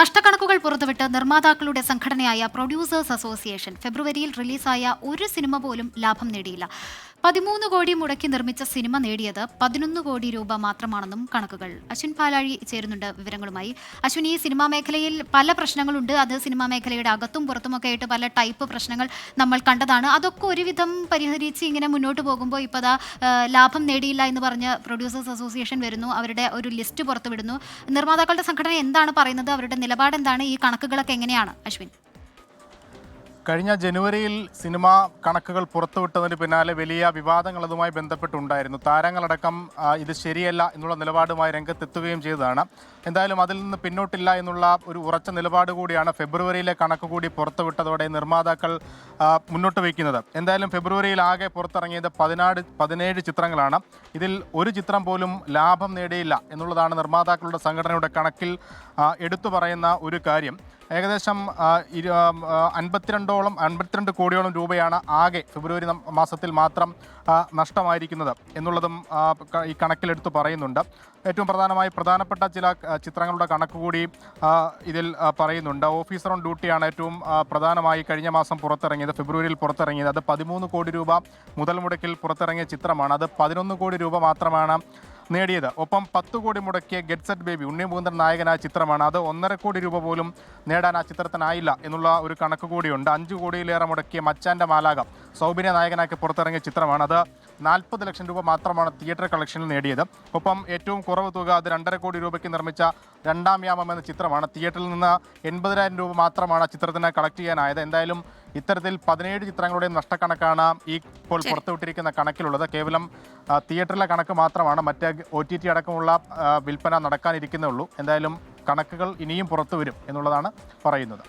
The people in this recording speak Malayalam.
നഷ്ടക്കണക്കുകൾ പുറത്തുവിട്ട് നിർമ്മാതാക്കളുടെ സംഘടനയായ പ്രൊഡ്യൂസേഴ്സ് അസോസിയേഷൻ ഫെബ്രുവരിയിൽ റിലീസായ ഒരു സിനിമ പോലും ലാഭം നേടിയില്ല. 13 കോടി മുടക്കി നിർമ്മിച്ച സിനിമ നേടിയത് 11 കോടി രൂപ മാത്രമാണെന്നും കണക്കുകൾ. അശ്വിൻ പാലാഴി ചേരുന്നുണ്ട് വിവരങ്ങളുമായി. അശ്വിൻ, ഈ സിനിമാ മേഖലയിൽ പല പ്രശ്നങ്ങളുണ്ട്. അത് സിനിമാ മേഖലയുടെ അകത്തും പുറത്തുമൊക്കെ ആയിട്ട് പല ടൈപ്പ് പ്രശ്നങ്ങൾ നമ്മൾ കണ്ടതാണ്. അതൊക്കെ ഒരുവിധം പരിഹരിച്ച് ഇങ്ങനെ മുന്നോട്ട് പോകുമ്പോൾ ഇപ്പോൾ ലാഭം നേടിയില്ല എന്ന് പറഞ്ഞ് പ്രൊഡ്യൂസേഴ്സ് അസോസിയേഷൻ വരുന്നു, അവരുടെ ഒരു ലിസ്റ്റ് പുറത്തുവിടുന്നു. നിർമ്മാതാക്കളുടെ സംഘടന എന്താണ് പറയുന്നത്? അവരുടെ നിലപാട് എന്താണ്? ഈ കണക്കുകളൊക്കെ എങ്ങനെയാണ് അശ്വിൻ? കഴിഞ്ഞ ജനുവരിയിൽ സിനിമാ കണക്കുകൾ പുറത്തുവിട്ടതിന് പിന്നാലെ വലിയ വിവാദങ്ങൾ അതുമായി ബന്ധപ്പെട്ടുണ്ടായിരുന്നു. താരങ്ങളടക്കം ഇത് ശരിയല്ല എന്നുള്ള നിലപാടുമായി രംഗത്തെത്തുകയും ചെയ്തതാണ്. എന്തായാലും അതിൽ നിന്ന് പിന്നോട്ടില്ല എന്നുള്ള ഒരു ഉറച്ച നിലപാട് കൂടിയാണ് ഫെബ്രുവരിയിലെ കണക്ക് കൂടി പുറത്തുവിട്ടതോടെ നിർമ്മാതാക്കൾ മുന്നോട്ട് വയ്ക്കുന്നത്. എന്തായാലും ഫെബ്രുവരിയിൽ ആകെ പുറത്തിറങ്ങിയത് 17 ചിത്രങ്ങളാണ്. ഇതിൽ ഒരു ചിത്രം പോലും ലാഭം നേടിയില്ല എന്നുള്ളതാണ് നിർമ്മാതാക്കളുടെ സംഘടനയുടെ കണക്കിൽ എടുത്തു പറയുന്ന ഒരു കാര്യം. ഏകദേശം 52 കോടിയോളം രൂപയാണ് ആകെ ഫെബ്രുവരി മാസത്തിൽ മാത്രം നഷ്ടമായിരിക്കുന്നത് എന്നുള്ളതും ഈ കണക്കിലെടുത്ത് പറയുന്നുണ്ട്. ഏറ്റവും പ്രധാനപ്പെട്ട ചില ചിത്രങ്ങളുടെ കണക്ക് കൂടി ഇതിൽ പറയുന്നുണ്ട്. ഓഫീസർ ഓൺ ഡ്യൂട്ടിയാണ് ഏറ്റവും പ്രധാനമായി കഴിഞ്ഞ മാസം പുറത്തിറങ്ങിയത്, ഫെബ്രുവരിയിൽ പുറത്തിറങ്ങിയത്. അത് 13 കോടി രൂപ മുതൽ മുടക്കിൽ പുറത്തിറങ്ങിയ ചിത്രമാണ്. അത് 11 കോടി രൂപ മാത്രമാണ് നേടിയത്. ഒപ്പം 10 കോടി മുടക്കിയ get set baby, Unni Mukundan നായകനായ ചിത്രമാണ്. അത് 1.5 കോടി രൂപ പോലും നേടാൻ ആ ചിത്രത്തിനായില്ല എന്നുള്ള ഒരു കണക്ക് കൂടിയുണ്ട്. 5 കോടിയിലേറെ മുടക്കിയ മച്ചാൻ്റെ മാലാക, സൗബിനെ നായകനാക്കി പുറത്തിറങ്ങിയ ചിത്രമാണ്. അത് 40 ലക്ഷം രൂപ മാത്രമാണ് തിയേറ്റർ കളക്ഷനിൽ നേടിയത്. ഒപ്പം ഏറ്റവും കുറവ് തുക, അത് 2.5 കോടി രൂപയ്ക്ക് നിർമ്മിച്ച രണ്ടാം യാമം എന്ന ചിത്രമാണ്. തിയേറ്ററിൽ നിന്ന് 80,000 രൂപ മാത്രമാണ് ആ ചിത്രത്തിന് കളക്ട് ചെയ്യാനായത്. എന്തായാലും ഇത്തരത്തിൽ 17 ചിത്രങ്ങളുടെയും നഷ്ടക്കണക്കാണ് ഈ ഇപ്പോൾ പുറത്തുവിട്ടിരിക്കുന്ന കണക്കിലുള്ളത്. കേവലം തിയേറ്ററിലെ കണക്ക് മാത്രമാണ്, മറ്റ് OTT അടക്കമുള്ള വിൽപ്പന നടക്കാനിരിക്കുന്നേ ഉള്ളൂ. എന്തായാലും കണക്കുകൾ ഇനിയും പുറത്തു വരും എന്നുള്ളതാണ് പറയുന്നത്.